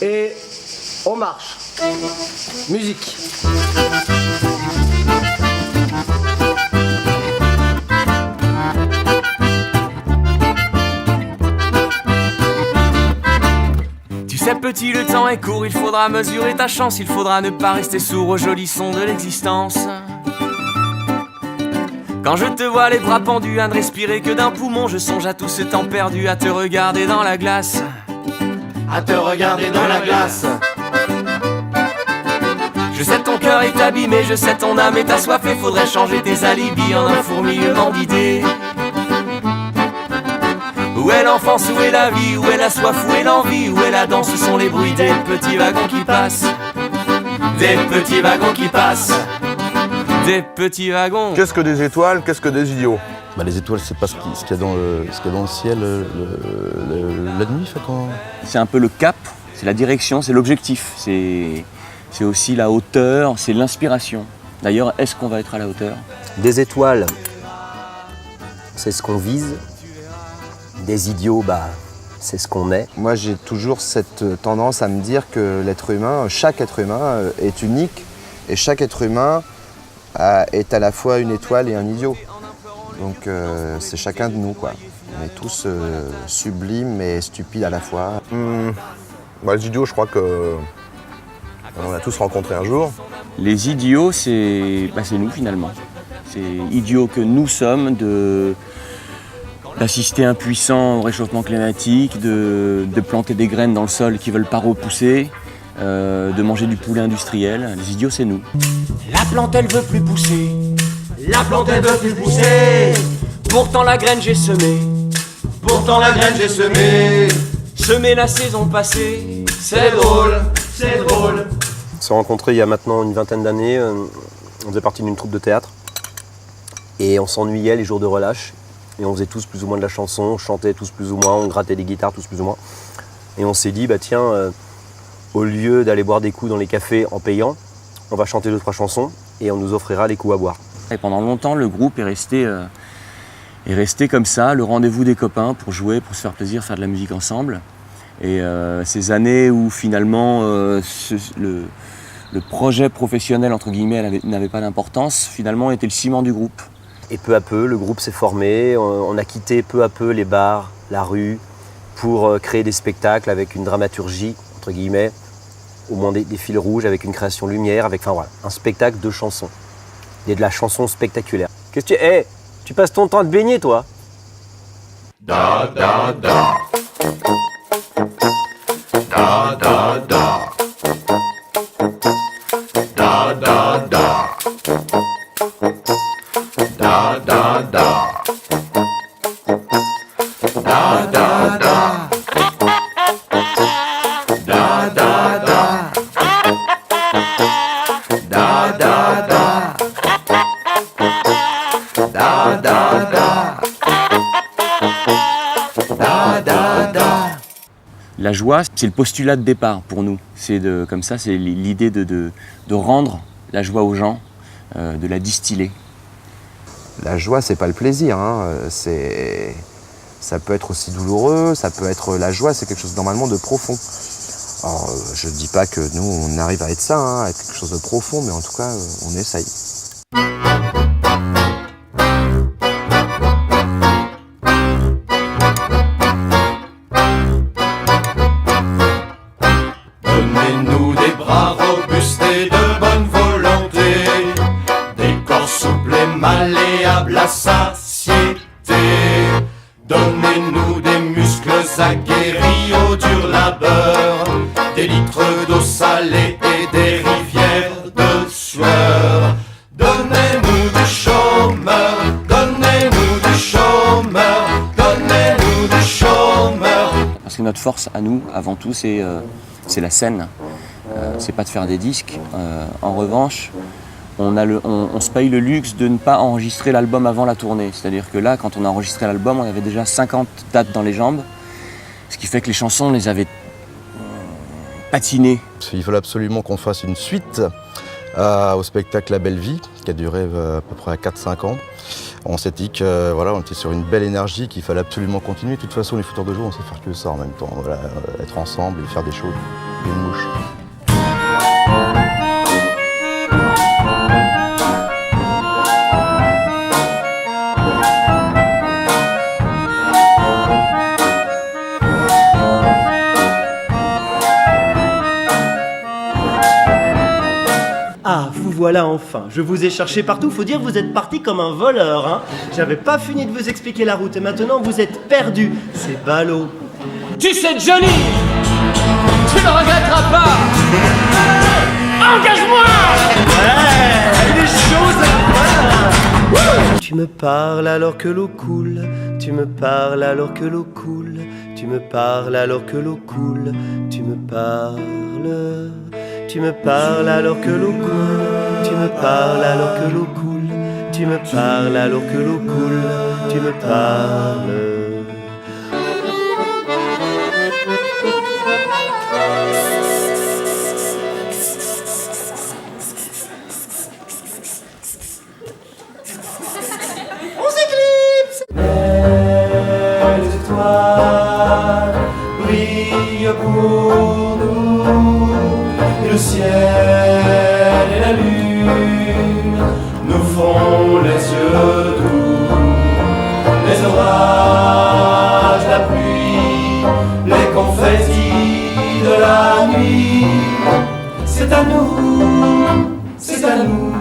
et on marche. Musique. Tu sais petit, le temps est court, il faudra mesurer ta chance, il faudra ne pas rester sourd aux jolis sons de l'existence. Quand je te vois les bras pendus à ne respirer que d'un poumon, je songe à tout ce temps perdu, à te regarder dans la glace. À te regarder dans la glace. Je sais ton cœur est abîmé, je sais ton âme est assoiffée, faudrait changer tes alibis en un fourmillement d'idées. Où est l'enfance, où est la vie, où est la soif, où est l'envie, où est la danse, où sont les bruits des petits wagons qui passent. Des petits wagons qui passent. Des petits wagons. Qu'est-ce que des étoiles, qu'est-ce que des idiots? Les étoiles, c'est pas ce qu'il y a dans le ciel la nuit. C'est un peu le cap, c'est la direction, c'est l'objectif. C'est aussi la hauteur, c'est l'inspiration. D'ailleurs, est-ce qu'on va être à la hauteur? Des étoiles, c'est ce qu'on vise. Des idiots, c'est ce qu'on est. Moi, j'ai toujours cette tendance à me dire que l'être humain, chaque être humain est unique et chaque être humain est à la fois une étoile et un idiot. Donc c'est chacun de nous, quoi. On est tous sublimes et stupides à la fois. Les idiots, je crois que on a tous rencontré un jour. Les idiots, c'est nous finalement. C'est idiots que nous sommes d'assister impuissants au réchauffement climatique, de planter des graines dans le sol qui ne veulent pas repousser, de manger du poulet industriel. Les idiots, c'est nous. La plante elle veut plus pousser. La plante elle veut plus pousser. Pourtant la graine j'ai semé. Pourtant la graine j'ai semé. Semé la saison passée. C'est drôle, c'est drôle. On s'est rencontrés il y a maintenant une vingtaine d'années. On faisait partie d'une troupe de théâtre. Et on s'ennuyait les jours de relâche. Et on faisait tous plus ou moins de la chanson, on chantait tous plus ou moins, on grattait les guitares tous plus ou moins. Et on s'est dit, au lieu d'aller boire des coups dans les cafés en payant, on va chanter 2-3 chansons et on nous offrira les coups à boire. Et pendant longtemps, le groupe est resté comme ça, le rendez-vous des copains pour jouer, pour se faire plaisir, faire de la musique ensemble. Et ces années où finalement le projet professionnel entre guillemets n'avait pas d'importance, finalement était le ciment du groupe. Et peu à peu, le groupe s'est formé, on a quitté peu à peu les bars, la rue, pour créer des spectacles avec une dramaturgie, entre guillemets, au moins des fils rouges, avec une création lumière, un spectacle de chansons. Il y a de la chanson spectaculaire. Qu'est-ce que tu passes ton temps à te baigner, toi? Da da da. Da da da. Da da da. Da da da. Da da da. Da da da. Da da da. Da da da. Da da da. La joie, c'est le postulat de départ pour nous. C'est l'idée de rendre la joie aux gens, de la distiller. La joie, c'est pas le plaisir, ça peut être aussi douloureux, ça peut être la joie, c'est quelque chose normalement de profond. Alors, je dis pas que nous, on arrive à être ça, à être quelque chose de profond, mais en tout cas, on essaye. Donnez-nous des bras robustes et de bonne volonté, des corps souples et malléables à satiété. Donnez-nous des muscles aguerris au dur labeur, des litres d'eau salée et des rivières de sueur. Donnez-nous des chômeurs, donnez-nous des chômeurs, donnez-nous des chômeurs. Parce que notre force à nous, avant tout, c'est la scène. C'est pas de faire des disques. En revanche, on se paye le luxe de ne pas enregistrer l'album avant la tournée. C'est-à-dire que là, quand on a enregistré l'album, on avait déjà 50 dates dans les jambes. Ce qui fait que les chansons, on les avait patinées. Il fallait absolument qu'on fasse une suite au spectacle La Belle Vie, qui a duré à peu près 4-5 ans. On s'est dit que voilà, on était sur une belle énergie, qu'il fallait absolument continuer. De toute façon, les footeurs de jour, on sait faire que ça en même temps. Voilà, être ensemble et faire des choses. Une mouche. Ah, vous voilà enfin. Je vous ai cherché partout. Faut dire que vous êtes parti comme un voleur, hein. J'avais pas fini de vous expliquer la route et maintenant vous êtes perdu. C'est ballot. Tu sais, Johnny, tu ne regretteras pas. Engage-moi! Ouais, les choses à faire. Tu me parles alors que l'eau coule. Tu me parles alors que l'eau coule. Tu me parles alors que l'eau coule. Tu me parles. Tu me parles alors que l'eau coule. Tu me parles alors que l'eau coule. Tu me parles alors que l'eau coule. Tu me parles. L'étoile brille pour nous, et le ciel et la lune nous font les yeux doux. Les orages, la pluie, les confettis de la nuit, c'est à nous, c'est à nous.